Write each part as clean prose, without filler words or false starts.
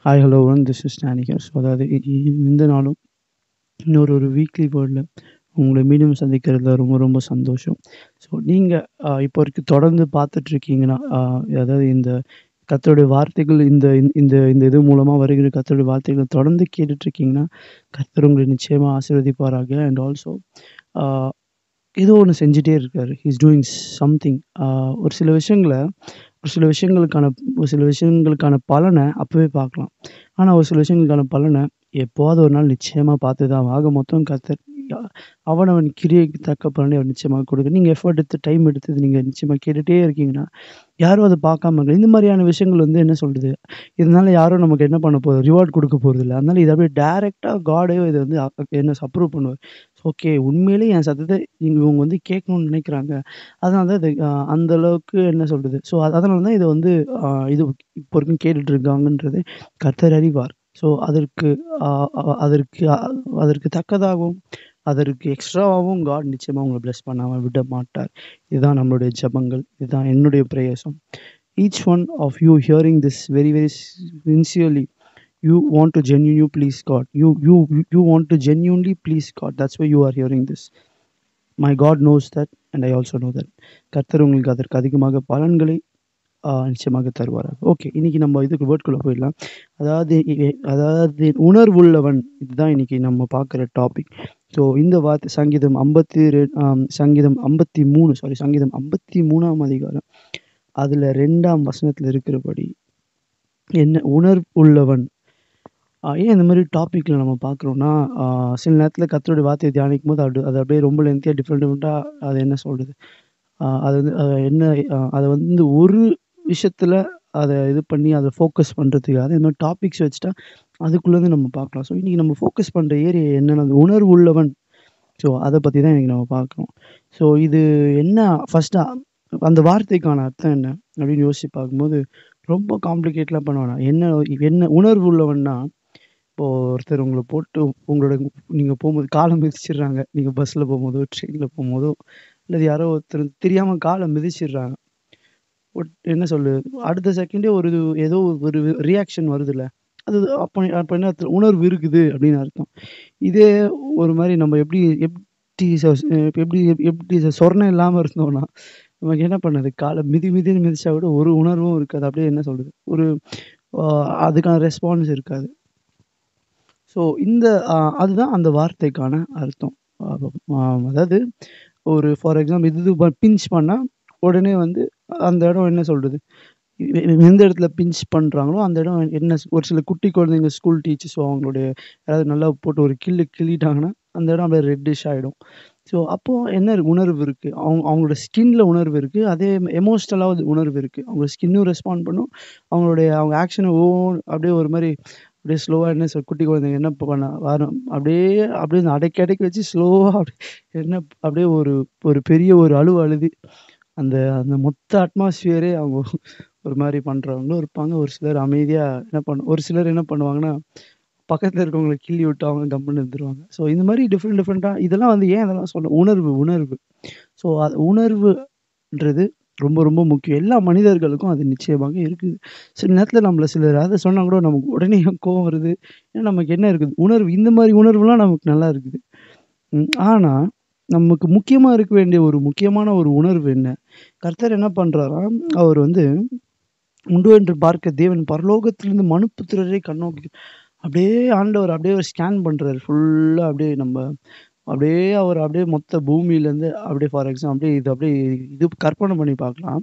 Hi hello one this is ஸ்டானிகர். So அதாவது இந்த நாளும் இன்னொரு வீக்லி வேர்டில் உங்களை மீண்டும் சந்திக்கிறதுல ரொம்ப ரொம்ப சந்தோஷம். ஸோ நீங்கள் இப்போ வரைக்கும் தொடர்ந்து பார்த்துட்ருக்கீங்கன்னா, அதாவது இந்த கர்த்தருடைய வார்த்தைகள் இந்த இந்த இந்த இது மூலமாக வருகிற கர்த்தருடைய வார்த்தைகளை தொடர்ந்து கேட்டுட்ருக்கீங்கன்னா, கர்த்தர் உங்களை நிச்சயமாக ஆசீர்வதிப்பாராக. அண்ட் ஆல்சோ ஏதோ ஒன்று செஞ்சுட்டே இருக்காரு. He is doing something. ஒரு சில விஷயங்கள ஒரு சில விஷயங்களுக்கான ஒரு சில விஷயங்களுக்கான பலன அப்பவே பார்க்கலாம். ஆனா, ஒரு சில விஷயங்களுக்கான பலன எப்போவாவது ஒரு நாள் நிச்சயமா பார்த்து தான் ஆக மொத்தம் கர்த்தர் அ அவனவன் கிரியைக்கு தக்க பலனை அவர் நிச்சயமா கொடுக்க நீங்க எஃபோர்ட் எடுத்து டைம் எடுத்து நீங்க நிச்சயமா கேட்டுட்டே இருக்கீங்கன்னா, யாரும் அத பார்க்காம இருக்க இந்த மாரியான விஷயங்கள் வந்து என்ன சொல்றது? இதனால யாரும் நமக்கு என்ன பண்ண போறது? ரிவார்ட் குடுக்க போறதில்ல. அதனால இத அப்படியே டைரக்ட்டா காடே இத வந்து என்ன அப்ரூவ் பண்ணுவார். ஓகே, உண்மையிலேயே என் சத்தத்த இவங்க வந்து கேட்கணும்னு நினைக்கிறாங்க. அதனால தான் இது அந்த அளவுக்கு என்ன சொல்றது? ஸோ அதனால தான் இத வந்து இது இப்போ வரைக்கும் கேட்டுட்டு இருக்காங்கன்றது கர்த்தர் அறிவார். ஸோ அதற்கு அ அ அதற்கு அதற்கு தக்கதாகவும், அதற்கு எக்ஸ்ட்ராவாவும் காட் நிச்சயமா உங்கள பிளெஸ் பண்ணாம விட மாட்டார். இதுதான் நம்மளுடைய ஜெபங்கள். இதுதான் என்னுடைய பிரயாசம். Each one of you hearing this very very sincerely you want to genuinely please God. You want to genuinely please God. That's why you are hearing this. My God knows that and I also know that. கர்த்தர் உங்களுக்கு அதற்கு அதிகமாக பலன்களை நிச்சயமாக தருவாராக. Okay, இன்னைக்கு நம்ம இதுக்கு வேர்ட்குள்ள போயிடலாம். அதாவது உணர்வுள்ளவன் இதுதான் இன்னைக்கு நம்ம பார்க்குற டாபிக். ஸோ இந்த வார்த்தை சங்கீதம் 53 சங்கீதம் 53ஆம் அதிகாரம். அதுல 2ஆம் வசனத்துல இருக்கிறபடி என்ன உணர்வுள்ளவன். ஏன் இந்த மாரி டாபிக்ல நம்ம பார்க்குறோம்னா, சில நேரத்தில கர்த்தருடைய வார்த்தைய தியானிக்கும்போது அது அப்படியே ரொம்ப லென்த்தியா டிஃப்ரெண்ட்டா அது என்ன சொல்றது? அது வந்து என்ன அத வந்து ஒரு விஷயத்துல அத இது பண்ணி அத ஃபோக்கஸ் பண்றதுக்காக இந்த மாரி டாபிக்ஸ் வச்சுட்டா, அதுக்குள்ளேருந்து நம்ம பார்க்கலாம். ஸோ இன்னைக்கு நம்ம ஃபோக்கஸ் பண்ற ஏரியா என்னன்னா, அந்த உணர்வு உள்ளவன். ஸோ அத பத்தி தான் இன்னைக்கு நம்ம பார்க்குறோம். ஸோ இது என்ன ஃபர்ஸ்ட்டு அந்த வார்த்தைக்கான அர்த்தம் என்ன? அப்படின்னு யோசிச்சு பார்க்கும்போது, ரொம்ப காம்ப்ளிகேட்லாம் பண்ண வேணாம். என்ன என்ன உணர்வு உள்ளவன்னா இப்போ ஒருத்தர் உங்கள போட்டு உங்களோட நீங்க போம்போது கால மிதிச்சிடுறாங்க. நீங்க பஸ்ல போம்போதோ, ட்ரெயின்ல போம்போதோ, அல்லது யாரோ ஒருத்தர் தெரியாம கால மிதிச்சிடுறாங்க. என்ன சொல்றது? அடுத்த செகண்டே ஏதோ ஒரு ரியாக்ஷன் வருதுல்ல. அது அப்ப அப்ப என்ன அர்த்தம்? உணர்வு இருக்குது அப்படின்னு அர்த்தம். இதே ஒரு மாரி நம்ம எப்படி எப்படி எப்படி சொர்ணம் இல்லாம இருந்தோம்னா, நமக்கு என்ன பண்ணது? கால மிதின்னு மிதிச்சா கூட ஒரு உணர்வும் இருக்காது. அப்படியே என்ன சொல்றது? ஒரு அ அதுக்கான ரெஸ்பான்ஸ் இருக்காது. ஸோ இந்த அதுதான் அந்த வார்த்தைக்கான அர்த்தம். அ அ அதாவது ஒரு ஃபார் எக்ஸாம்பிள் பிஞ்ச் பண்ணா, உடனே வந்து அந்த இடம் என்ன சொல்றது? எந்த இடத்துல பிஞ்ச் பண்றாங்களோ, அந்த இடம் என்ன ஒரு சில குட்டி குழந்தைங்க ஸ்கூல் டீச்சர்ஸோ அவங்களுடைய யாராவது நல்லா போட்டு ஒரு கிள்ளிட்டாங்கன்னா, அந்த இடம் அப்படியே ரெட்டிஷ் ஆயிடும். ஸோ அப்போ என்ன உணர்வு இருக்கு? அவங்களோட ஸ்கின்ல உணர்வு இருக்கு. அதே எமோஷனலா உணர்வு இருக்கு. அவங்க ஸ்கின்னும் ரெஸ்பாண்ட் பண்ணும். அவங்க ஆக்ஷனும் அப்படியே ஒரு மாரி அப்படியே ஸ்லோவா என்ன குட்டி குழந்தைங்க என்ன பண்ண வரும் அப்படியே அப்படியே அடக்கி அடக்கி வச்சு ஸ்லோவா என்ன அப்படியே ஒரு ஒரு பெரிய ஒரு அழுது அந்த அந்த மொத்த அட்மாஸ்பியரே அவங்க ஒரு மாரி பண்றவங்களும் இருப்பாங்க. ஒரு சிலர் என்ன பண்ணுவாங்கன்னா, பக்கத்துல இருக்கவங்கள கிள்ளி விட்டு அவங்க கம்முன்னு இருந்துருவாங்க. ஸோ இந்த மாரி டிஃப்ரெண்ட்டா இதெல்லாம் வந்து ஏன் இதெல்லாம் சொல்றேன்? உணர்வு. ஸோ அது உணர்வுன்றது ரொம்ப ரொம்ப முக்கியம். எல்லா மனிதர்களுக்கும் அது நிச்சயமாக இருக்குது. சில நேரத்துல நம்மள சிலர் ஏதாவது சொன்னா கூட நமக்கு உடனே கோவம் வருது. ஏன்னா நமக்கு என்ன இருக்குது? உணர்வு இந்த மாரி உணர்வுலாம் நமக்கு நல்லா இருக்குது. ஆனா, நமக்கு முக்கியமா இருக்க வேண்டிய ஒரு முக்கியமான ஒரு உணர்வு என்ன? கர்த்தர் என்ன பண்றாராம், அவர் வந்து உண்டு என்று பார்க்க தேவன் பரலோகத்திலிருந்து மனுப்புத்திரரை கண்ணோக்கி அப்படியே ஆண்டவர் அப்படியே ஸ்கேன் பண்றாரு. ஃபுல்லா அப்படியே அவர் அப்படியே மொத்த பூமியிலேருந்து அப்படியே ஃபார் எக்ஸாம்பிள் இது கற்பனை பண்ணி பார்க்கலாம்.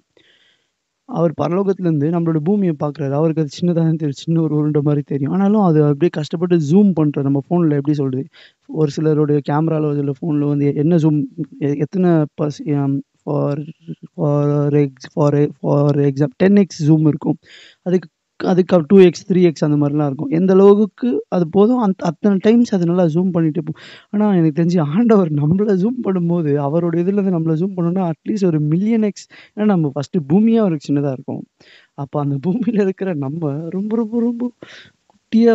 அவர் பரலோகத்திலேருந்து நம்மளோட பூமிய பார்க்குறாரு. அவருக்கு அது சின்னதா தான் தெரியும். சின்ன ஒரு உருண்ட மாரி தெரியும். ஆனாலும் அது அப்படியே கஷ்டப்பட்டு ஜூம் பண்றாரு. நம்ம ஃபோன்ல எப்படி சொல்றது? ஒரு சிலருடைய கேமரால இல்ல ஃபோன்ல வந்து என்ன ஜூம் எத்தன for for example 10x zoom இருக்கும். அதுக்கு அதுக்கு 2x, 3x அந்த மாரிலாம் இருக்கும். எந்த அளவுக்கு அது போதும் அத்தன டைம்ஸ் அது நல்லா ஜூம் பண்ணிட்டே ஆனா எனக்கு தெரிஞ்சு ஆண்டவர் நம்மள ஜூம் பண்ணும்போது, அவருடைய இதுலருந்து நம்மள ஜூம் பண்ணணும்னா அட்லீஸ்ட் ஒரு மில்லியன் எக்ஸ். ஏன்னா நம்ம ஃபர்ஸ்ட்டு பூமியே அவருக்கு சின்னதா இருக்கும். அப்ப அந்த பூமியில இருக்கிற நம்ம ரொம்ப ரொம்ப ரொம்ப குட்டியா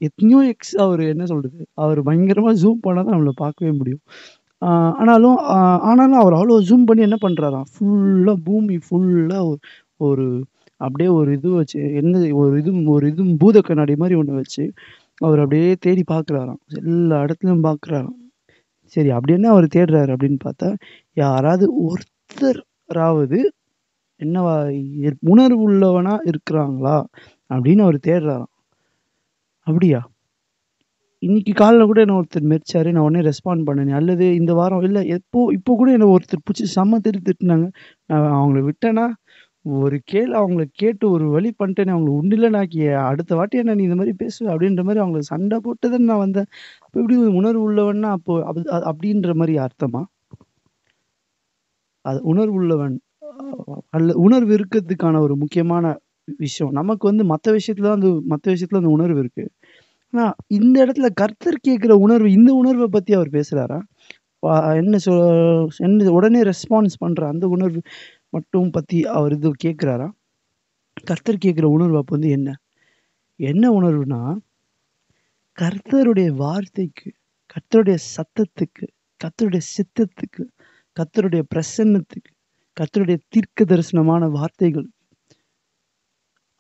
எத்தனையோ எக்ஸ் அவரு என்ன சொல்றது? அவரு பயங்கரமா ஜூம் பண்ணா தான் நம்மள பார்க்கவே முடியும். ஆ ஆனாலும் ஆனாலும் அவர் அவ்வளோ ஜூம் பண்ணி என்ன பண்றாராம், பூமி ஃபுல்லா ஒரு அப்படியே ஒரு இது வச்சு ஒரு இது பூத கண்ணாடி மாரி ஒண்ணு வச்சு, அவர் அப்படியே தேடி பார்க்குறாராம். எல்லா இடத்துலயும் பார்க்குறாராம். சரி அப்படி என்ன அவரு தேடுறாரு அப்படின்னு பார்த்தா, யாராவது ஒருத்தராவது என்னவா உணர்வு உள்ளவனா இருக்கிறாங்களா? அப்படின்னு அவரு தேடுறாராம். அப்படியா? இன்னைக்கு காலைல கூட என்ன ஒருத்தர் மெரிச்சாரு. நான் உடனே ரெஸ்பாண்ட் பண்ணேனே. அல்லது இந்த வாரம் இல்ல இப்போ கூட என்ன ஒருத்தர் புடிச்சு செம்ம திட்டுனாங்க. நான் அவங்கள விட்டேன்னா, அவங்கள கேட்டு ஒரு வழி பண்ணிட்டேனே, அவங்கள உண்டில்லனாக்கி அடுத்த வாட்டி என்ன நீ இந்த மாரி பேசுவ அப்படின்ற மாரி அவங்கள சண்டை போட்டு தான் நான் வந்தேன். அப்ப எப்படி உணர்வு உள்ளவன்னா அப்போ அப்படின்ற மாரி அர்த்தமா? அது உணர்வு உள்ளவன் அல்ல உணர்வு இருக்கிறதுக்கான ஒரு முக்கியமான விஷயம். நமக்கு வந்து மத்த விஷயத்துல அந்த உணர்வு இருக்கு. ஆனா, இந்த இடத்துல கர்த்தர் கேட்கிற உணர்வு, இந்த உணர்வ பத்தி அவர் பேசுறாரா? அ என்ன சொ என்ன உடனே ரெஸ்பான்ஸ் பண்ற அந்த உணர்வு மட்டும் பத்தி அவர் இது கேட்கிறாரா? கர்த்தர் கேட்கிற உணர்வு அப்ப வந்து என்ன? என்ன உணர்வுனா, கர்த்தருடைய வார்த்தைக்கு, கர்த்தருடைய சத்தத்துக்கு, கர்த்தருடைய சித்தத்துக்கு, கர்த்தருடைய பிரசன்னத்துக்கு, கர்த்தருடைய தீர்க்க தரிசனமான வார்த்தைகள்,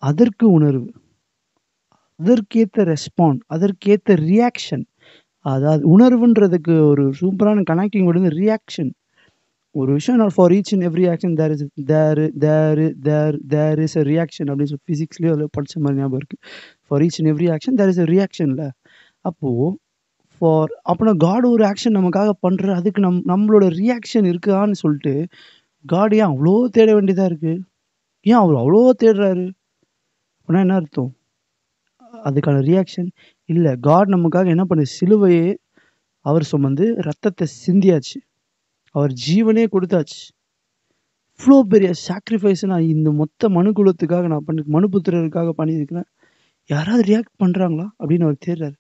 அதற்கு உணர்வு. அதற்கேத்த அதற்கேத்த ரியாக்ஷன். அதாவது உணர்வுன்றதுக்கு ஒரு சூப்பரான கனெக்டிங் வேர்ட் வந்து ரியாக்ஷன். ஒரு விஷயம் for each and every action there is a reaction அப்படின்னு சொல்லி பிசிக்ஸ்லயோ அதில் படிச்ச மாதிரி ஞாபகம் இருக்கு. For each and every action there is a ரியாக்ஷன்ல. அப்போ அப்போனா காட் ஒரு ஆக்ஷன் நமக்காக பண்ற அதுக்கு நம்மளோட ரியாக்ஷன் இருக்குதான்னு சொல்லிட்டு காட் ஏன் அவ்வளோ தேட வேண்டியதா இருக்கு? ஏன் அவர் அவ்வளோ தேடுறாரு? அப்படின்னா என்ன அர்த்தம்? அதுக்கான ரியாக்ஷன் இல்ல. காட் நமக்காக என்ன பண்ணு சிலுவையே அவர் சுமந்து ரத்தத்தை சிந்தியாச்சு. அவர் ஜீவனே கொடுத்தாச்சு. இவ்ளோ பெரிய சாக்ரிஃபைஸ் நான் இந்த மொத்த மனுக்குலத்துக்காக நான் மனுபுத்திரருக்காக பண்ணியிருக்கிறேன். யாராவது ரியாக்ட் பண்றாங்களா? அப்படின்னு அவர் தேடுறாரு.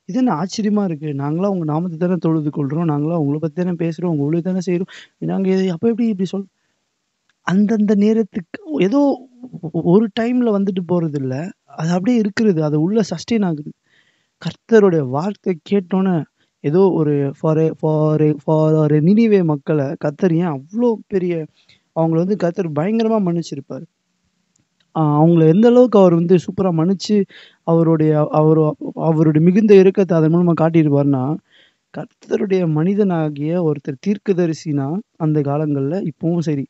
இது என்ன ஆச்சரியமா இருக்கு. நாங்கலாம் உங்க நாமத்த தானே தொழுது கொள்றோம். நாங்கலாம் உங்கள பத்தி தானே பேசுறோம். உங்க ஊழியத்த தானே செய்றோம். நாங்க அப்ப எப்படி இப்படி அந்தந்த நேரத்துக்கு ஏதோ ஒரு டைம்ல வந்துட்டு போறதில்ல. அது அப்படியே இருக்கிறது. அது உள்ள சஸ்டெயின் ஆகுது. கர்த்தருடைய வார்த்தை கேட்டோனே, ஏதோ ஒரு ஃபார் நினிவே மக்கள கர்த்தர் ஏன் அவ்ளோ பெரிய அவங்கள வந்து கர்த்தர் பயங்கரமா மன்னிச்சிருப்பாரு. அவங்கள எந்த அளவுக்கு அவர் வந்து சூப்பரா மன்னிச்சு, அவருடைய அவரு அவருடைய மிகுந்த இரக்கத்த அதன் மூலமா காட்டியிருப்பாருன்னா, கர்த்தருடைய மனிதனாகிய ஒருத்தர் தீர்க்கதரிசினா, அந்த காலங்கள்ல இப்பவும் சரி,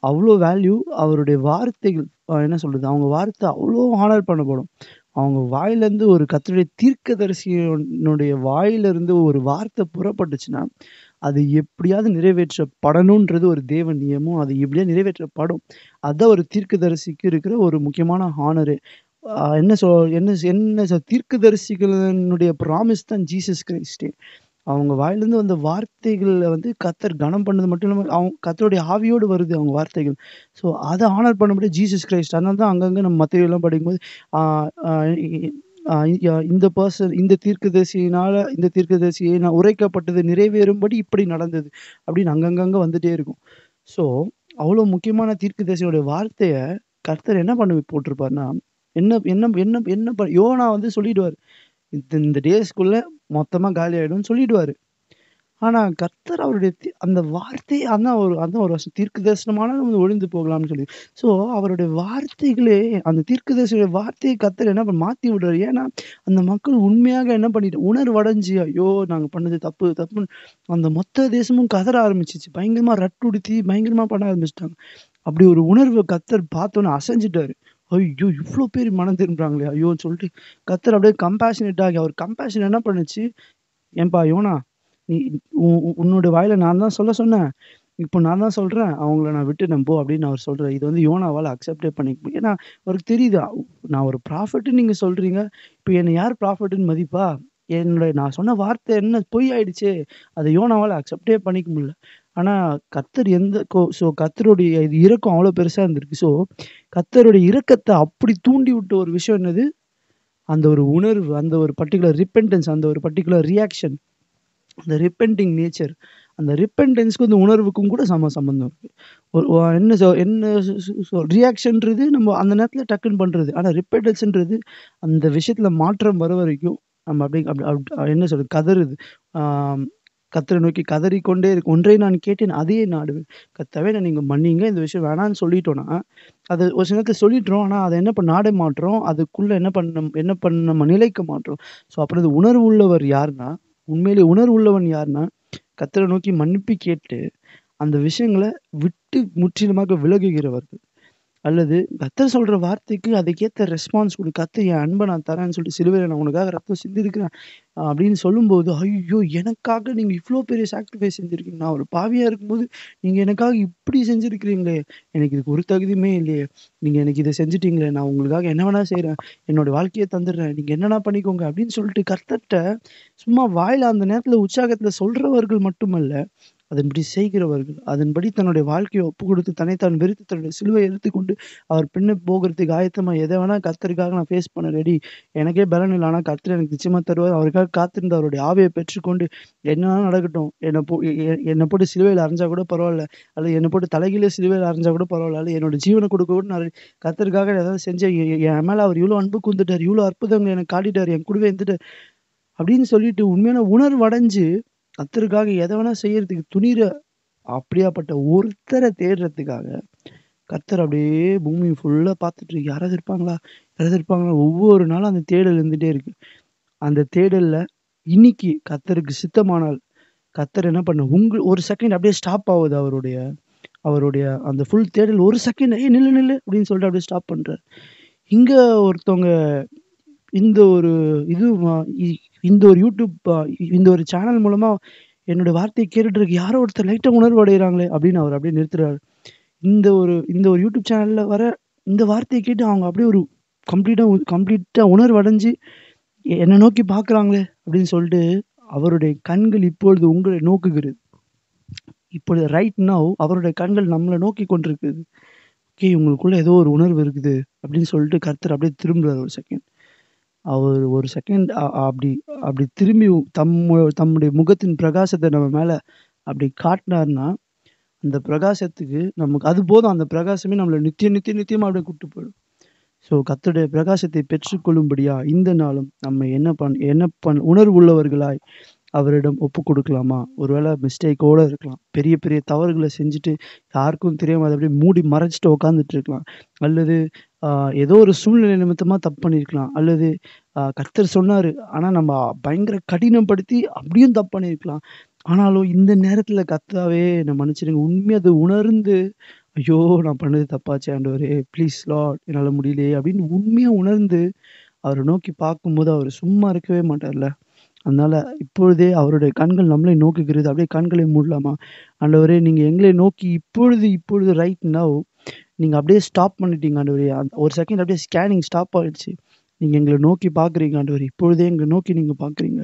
அவ்ளோ வேல்யூ அவருடைய வார்த்தைகள் என்ன சொல்றது? அவங்க வார்த்தை அவ்ளோ ஹானர் பண்ணப்படும். அவங்க வாயிலருந்து ஒரு கர்த்தருடைய தீர்க்கதரிசியினுடைய வாயிலிருந்து ஒரு வார்த்தை புறப்பட்டுச்சுன்னா, அது எப்படியாவது நிறைவேற்றப்படணுன்றது ஒரு தேவ நியமம். அது எப்படியாவது நிறைவேற்றப்படும். அதான் ஒரு தீர்க்கதரிசிக்கு இருக்கிற ஒரு முக்கியமான ஹானரு. என்ன தீர்க்கதரிசிகளினுடைய பிராமிஸ் தான் ஜீசஸ் கிறிஸ்டே. அவங்க வாயிலருந்து வந்த வார்த்தைகள்ல வந்து கர்த்தர் கனம் பண்ணது மட்டும் இல்லாம, கர்த்தருடைய ஆவியோடு வருது அவங்க வார்த்தைகள். ஸோ அத ஹானர் பண்ணும்படி ஜீசஸ் கிரைஸ்ட். அதனால தான் அங்கங்க நம்ம மத்தேயுலாம் படிக்கும்போது, ஆ ஆ இ ஆ இந்த தீர்க்கதரிசியை நான் உரைக்கப்பட்டது நிறைவேறும்படி இப்படி நடந்தது. அப்படின்னு அங்கங்க வந்துட்டே இருக்கும். ஸோ அவ்வளோ முக்கியமான தீர்க்கதரிசியோட வார்த்தைய கர்த்தர் என்ன பண்ணி போட்டிருப்பாருன்னா, என்ன என்ன என்ன என்ன யோனா வந்து சொல்லிடுவாரு. இந்த டேஸ்க்குள்ள மொத்தமா காலி ஆயிடும்னு சொல்லிடுவாரு. ஆனா கர்த்தர் அவருடைய அந்த வார்த்தை அதான் ஒரு வசனம். தீர்க்க தரிசனமானாலும் ஒழிந்து போகலாம்னு சொல்லி. ஸோ அவருடைய வார்த்தைகளே அந்த தீர்க்கதரிசியோட வார்த்தையை கர்த்தர் என்ன மாத்தி விடுறாரு. ஏன்னா, அந்த மக்கள் உண்மையாக என்ன உணர்வடைஞ்சு, ஐயோ! நாங்க பண்ணது தப்பு, தப்புன்னு அந்த மொத்த தேசமும் கதற ஆரம்பிச்சுச்சு. பயங்கரமா ரட்டுடுத்தி பயங்கரமா பண்ண ஆரம்பிச்சுட்டாங்க. அப்படி ஒரு உணர்வ கர்த்தர் பார்த்தோனே அசஞ்சுட்டாரு. ஐயோ! இவ்ளோ பேர் மனம் திரும்புறாங்களே! ஐயோன்னு சொல்லிட்டு கர்த்தர் அப்படியே கம்பேஷனேட் ஆகி அவர் கம்பேஷன் என்ன பண்ணுச்சு, "ஏன்பா யோனா, நீ உன்னோட வாயில நான் தான் சொன்னேன். இப்போ நான் தான் சொல்றேன். அவங்கள நான் விட்டுட்டேன் போ" அப்படின்னு அவர் சொல்றாரு. இது வந்து யோனாவால அக்செப்டே பண்ணிக்க முடியல. ஏன்னா, அவருக்கு தெரியுது. நான் ஒரு ப்ராஃபட்ன்னு நீங்க சொல்றீங்க. இப்ப என்ன யார் ப்ராஃபட்ன்னு மதிப்பா? நான் சொன்ன வார்த்தை என்ன பொய் ஆயிடுச்சே! அத யோனாவால அக்செப்டே பண்ணிக்க முடியல. ஆனா, கர்த்தர் எந்த கர்த்தருடைய இது இரக்கம் அவ்வளோ பெருசா இருந்திருக்கு. கர்த்தருடைய இரக்கத்த அப்படி தூண்டி விட்ட ஒரு விஷயம் என்னது? அந்த ஒரு உணர்வு, அந்த ஒரு பர்ட்டிகுலர் ரிப்பெண்டன்ஸ், அந்த ஒரு பர்ட்டிகுலர் ரியாக்ஷன். அந்த ரிப்பெண்டிங் நேச்சர். அந்த ரிப்பெண்டன்ஸ்க்கும் இந்த உணர்வுக்கும் கூட சம்மந்தம் இருக்கு. ஒரு என்ன என்ன ரியாக்ஷன்றது நம்ம அந்த நேரத்துல டக்குன்னு பண்றது. ஆனா ரிப்பெண்டன்ஸ்ன்றது அந்த விஷயத்துல மாற்றம் வர வரைக்கும் நம்ம அப்படியே என்ன சொல்றது கதறுது. ஆ கர்த்தரை நோக்கி கதறிக்கொண்டே இருக்கும். ஒன்றை நான் கேட்டேன் அதையே நாடுவேன். கர்த்தாவே என்ன நீங்க மன்னிங்க. இந்த விஷயம் வேணான்னு சொல்லிட்டோம்னா, அது ஒரு சில நேரத்துல சொல்லிடுறோம். ஆனா அத என்ன நாட மாட்றோம். அதுக்குள்ள என்ன பண்ண நம்ம நிலைக்க மாட்றோம். ஸோ அப்புறம் இது உணர்வு உள்ளவர் யாருன்னா, உண்மையிலே உணர்வு உள்ளவன் யாருன்னா, கர்த்தரை நோக்கி மன்னிப்பு கேட்டு, அந்த விஷயங்கள விட்டு முற்றிலுமாக விலகுகிறவர்கள். அல்லது கர்த்தர் சொல்ற வார்த்தைக்கு அதுக்கேத்த ரெஸ்பான்ஸ் குடு. கர்த்தர் என் அன்ப நான் தரேன்னு சொல்லிட்டு சிலுவையில நான் உனக்காக ரத்தம் சிந்தியிருக்கிறேன் அப்படின்னு சொல்லும்போது, ஐயோ! எனக்காக நீங்க இவ்ளோ பெரிய சாக்ரிஃபைஸ் செஞ்சிருக்கீங்க. நான் ஒரு பாவியா இருக்கும்போது, நீங்க எனக்காக இப்படி செஞ்சிருக்கிறீங்களே! எனக்கு இதுக்கு ஒரு தகுதியுமே இல்லையே! நீங்க எனக்கு இத செஞ்சுட்டீங்களே! நான் உங்களுக்காக என்ன வேணா செய்றேன். என்னோட வாழ்க்கைய தந்துடுறேன். நீங்க என்னன்னா பண்ணிக்கோங்க அப்படின்னு சொல்லிட்டு கர்த்தர்ட்ட சும்மா வாயில அந்த நேரத்துல உற்சாகத்துல சொல்றவர்கள் மட்டுமல்ல, அதன்படி செய்கிறவர்கள். அதன்படி தன்னுடைய வாழ்க்கைய ஒப்புக் கொடுத்து தன்னைத்தான் வெறுத்து தன்னுடைய சிலுவைய எடுத்துக்கொண்டு அவர் பின்ன போகிறதுக்கு ஆயத்தமா எத வேணா கர்த்தருக்காக நான் ஃபேஸ் பண்ண ரெடி. எனக்கே பலன் இல்ல. ஆனா கர்த்தர் எனக்கு நிச்சயமா தருவார். அவருக்காக காத்திருந்து அவருடைய ஆவிய பெற்றுக்கொண்டு என்ன வேணாலும் நடக்கட்டும். என்ன போட்டு சிலுவையில அறைஞ்சா கூட பரவால்ல. அல்லது என்ன போட்டு தலைகீழ சிலுவையில அறைஞ்சா கூட பரவால்ல. அல்லது என்னோட ஜீவன கொடுக்க கூட நான் ரெடி. கர்த்தருக்காக ஏதாவது செஞ்சா என் மேல அவர் இவ்ளோ அன்பு கூர்ந்துட்டாரு. இவ்ளோ அற்புதங்கள எனக்கு காட்டிட்டாரு. என் கூடவே இருந்துட்டாரு. அப்படின்னு சொல்லிட்டு உண்மையான உணர்வடைஞ்சு கர்த்தருக்காக எத வேணா செய்யறதுக்கு துணியிற அப்படியாப்பட்ட ஒருத்தர தேடுறதுக்காக கர்த்தர் அப்படியே பூமி ஃபுல்லா பார்த்துட்டு யாராவது இருப்பாங்களா? யாராவது இருப்பாங்களா? ஒவ்வொரு நாளும் அந்த தேடல் இருந்துட்டே இருக்கு. அந்த தேடல்ல இன்னைக்கு கர்த்தருக்கு சித்தமானால் கர்த்தர் என்ன பண்ண ஒரு செகண்ட் அப்படியே ஸ்டாப் ஆவுது அவருடைய அவருடைய அந்த ஃபுல் தேடல் ஒரு செகண்ட் "ஏய் நில்லு நில்லு" அப்படின்னு சொல்லிட்டு அப்படியே ஸ்டாப் பண்றாரு. இங்க ஒருத்தவங்க இந்த ஒரு இது ம இ இந்த ஒரு யூடியூப் இந்த ஒரு சேனல் மூலமா என்னோட வார்த்தைய கேட்டுட்டு இருக்க யாரோ ஒருத்தர் லைட்டா உணர்வு அடையறாங்களே அப்படின்னு அவர் அப்படியே நிறுத்துறாரு. இந்த ஒரு யூடியூப் சேனல்ல வர இந்த வார்த்தைய கேட்டு அவங்க அப்படியே ஒரு கம்ப்ளீட்டா உணர்வடைஞ்சு என்ன நோக்கி பார்க்குறாங்களே அப்படின்னு சொல்லிட்டு அவருடைய கண்கள் இப்பொழுது உங்களை நோக்குகிறது. இப்பொழுது ரைட் நவ் அவருடைய கண்கள் நம்மள நோக்கி கொண்டிருக்குது. ஓகே உங்களுக்குள்ள ஏதோ ஒரு உணர்வு இருக்குது அப்படின்னு சொல்லிட்டு கர்த்தர் அப்படியே திரும்புறாரு ஒரு செகண்ட். அவர் ஒரு செகண்ட் அப்படி அப்படி திரும்பி தம்முடைய முகத்தின் பிரகாசத்த நம்ம மேல அப்படி காட்டுனாருன்னா, அந்த பிரகாசத்துக்கு நமக்கு அது போதும். அந்த பிரகாசமே நம்மள நித்தியமா அப்படியே கூட்டு போயிடும். ஸோ கர்த்தருடைய பிரகாசத்தை பெற்றுக்கொள்ளும்படியா இந்த நாளும் நம்ம என்ன உணர்வுள்ளவர்களாய் அவரிடம் ஒப்புக் கொடுக்கலாமா? ஒருவேளை மிஸ்டேக்கோட இருக்கலாம். பெரிய பெரிய தவறுகள செஞ்சுட்டு யாருக்கும் தெரியாம அத அப்படியே மூடி மறைச்சுட்டு உட்கார்ந்துட்டு இருக்கலாம். அல்லது அ ஏதோ ஒரு சூழ்நிலை நிமித்தமா தப்பு பண்ணியிருக்கலாம். அல்லது கர்த்தர் சொன்னாரு. ஆனா நம்ம பயங்கர கடினப்படுத்தி அப்படியும் தப்பு பண்ணியிருக்கலாம். ஆனாலும் இந்த நேரத்துல கர்த்தாவே என்ன மன்னிச்சிடுங்க. உண்மையா அத உணர்ந்து, ஐயோ! நான் பண்ணது தப்பாச்சே ஆண்டவரே! ப்ளீஸ் லார்ட் என்னால முடியலையே அப்படின்னு உண்மையா உணர்ந்து அவர நோக்கி பார்க்கும்போது அவரு சும்மா இருக்கவே மாட்டார்ல. அதனால இப்பொழுதே அவருடைய கண்கள் நம்மளை நோக்குகிறது. அப்படியே கண்களை மூடலாமா? ஆண்டவரே நீங்க எங்களை நோக்கி இப்பொழுது ரைட் நவ் நீங்க அப்படியே ஸ்டாப் பண்ணிட்டீங்க ஆண்டவரே. ஒரு செகண்ட் அப்படியே ஸ்கேனிங் ஸ்டாப் ஆயிடுச்சு. நீங்க எங்கள நோக்கி பார்க்குறீங்க ஆண்டவரே. இப்பொழுதே எங்கள நோக்கி நீங்க பார்க்குறீங்க.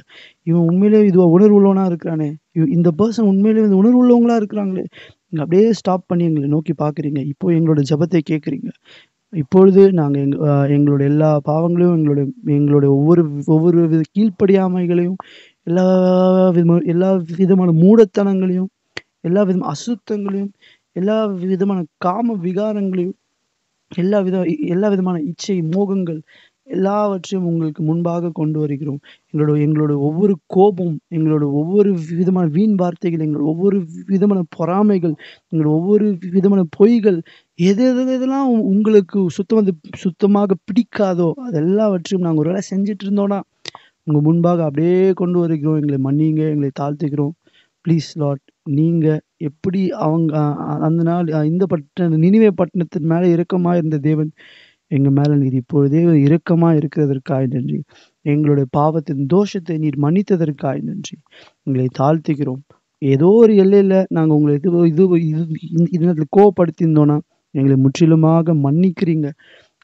இவன் உண்மையிலேயே இதுவா உணர்வுள்ளவனா இருக்கிறானே! இந்த பெர்சன் உண்மையிலேயே வந்து உணர்வுள்ளவங்களா இருக்கிறாங்களே! நீங்க அப்படியே ஸ்டாப் பண்ணி எங்கள நோக்கி பார்க்குறீங்க. இப்போ எங்களோட ஜெபத்தை கேட்கிறீங்க. இப்பொழுது நாங்க எங்களோட எல்லா பாவங்களையும், எங்களுடைய ஒவ்வொரு ஒவ்வொரு கீழ்ப்படியாமைகளையும், எல்லா விதமான மூடத்தனங்களையும், அசுத்தங்களையும், எல்லா விதமான காம விகாரங்களையும், எல்லா விதமான இச்சை, மோகங்கள் எல்லாவற்றையும் உங்களுக்கு முன்பாக கொண்டு வருகிறோம். எங்களோட ஒவ்வொரு கோபம், எங்களோட ஒவ்வொரு விதமான வீண் வார்த்தைகள், எங்களோட ஒவ்வொரு விதமான பொறாமைகள், எங்களோட ஒவ்வொரு விதமான பொய்கள், எதெதெல்லாம் உங்களுக்கு சுத்தமாக பிடிக்காதோ, அது எல்லாவற்றையும் நாங்க ஒரு வேளை செஞ்சுட்டு இருந்தோம்னா, உங்க முன்பாக அப்படியே கொண்டு வருகிறோம். எங்களை மன்னியுங்க, எங்களை தாழ்த்துகிறோம். ப்ளீஸ் லார்ட் நீங்க எப்படி அவங்க அந்த நாள் நினிவே பட்டணத்தின் மேல இரக்கமா இருந்த தேவன், எங்க மேல நீர் இப்பொழுதே இரக்கமா இருக்கிறதற்காய் நன்றி. எங்களுடைய பாவத்தின் தோஷத்தை நீர் மன்னித்ததற்காய் நன்றி. எங்களை தாழ்த்துகிறோம். ஏதோ ஒரு எல்லையில நாங்க உங்கள இது இது இது நேரத்துல கோவப்படுத்தியிருந்தோம்னா, எங்களை முற்றிலுமாக மன்னிக்கிறீங்க.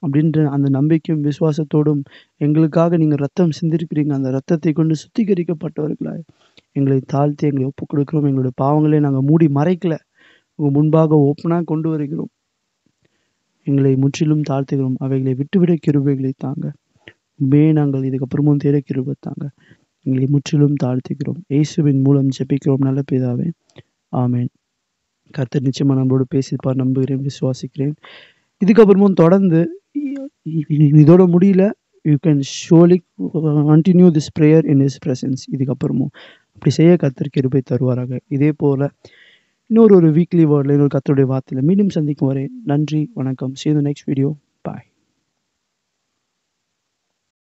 அப்படின்ற அந்த நம்பிக்கையும், விசுவாசத்தோடும் எங்களுக்காக நீங்க ரத்தம் சிந்திருக்கிறீங்க. அந்த ரத்தத்தை கொண்டு சுத்திகரிக்கப்பட்டவர்களாய் எங்களை தாழ்த்தி எங்களை ஒப்புக் கொடுக்கிறோம். எங்களுடைய பாவங்களை நாங்க மூடி மறைக்கல. உங்க முன்பாக ஓப்பனா கொண்டு வருகிறோம். எங்களை முற்றிலும் தாழ்த்துகிறோம். அவைகளை விட்டுவிட கிருபைகளை தாங்க. உண்மையே நாங்கள் இதுக்கப்புறமும் தேட கிருபை தாங்க. எங்களை முற்றிலும் தாழ்த்துகிறோம். இயேசுவின் மூலம் ஜெபிக்கிறோம் நல்ல பிதாவே. ஆமென். கர்த்தர் நிச்சயமா நம்மளோடு பேசியிருப்பார் நம்புகிறேன், விசுவாசிக்கிறேன். இதுக்கப்புறமும் தொடர்ந்து இதோட முடியல. You can surely continue this prayer in his presence. இதுக்கப்புறமும் அப்படி செய்ய கர்த்தர் கிருபை தருவாராக. இதே போல இன்னொரு வீக்லி வேர்ட்ல இன்னொரு கர்த்தருடைய வார்த்தையில மீண்டும் சந்திக்கும் வரை நன்றி, வணக்கம். See you in the next video.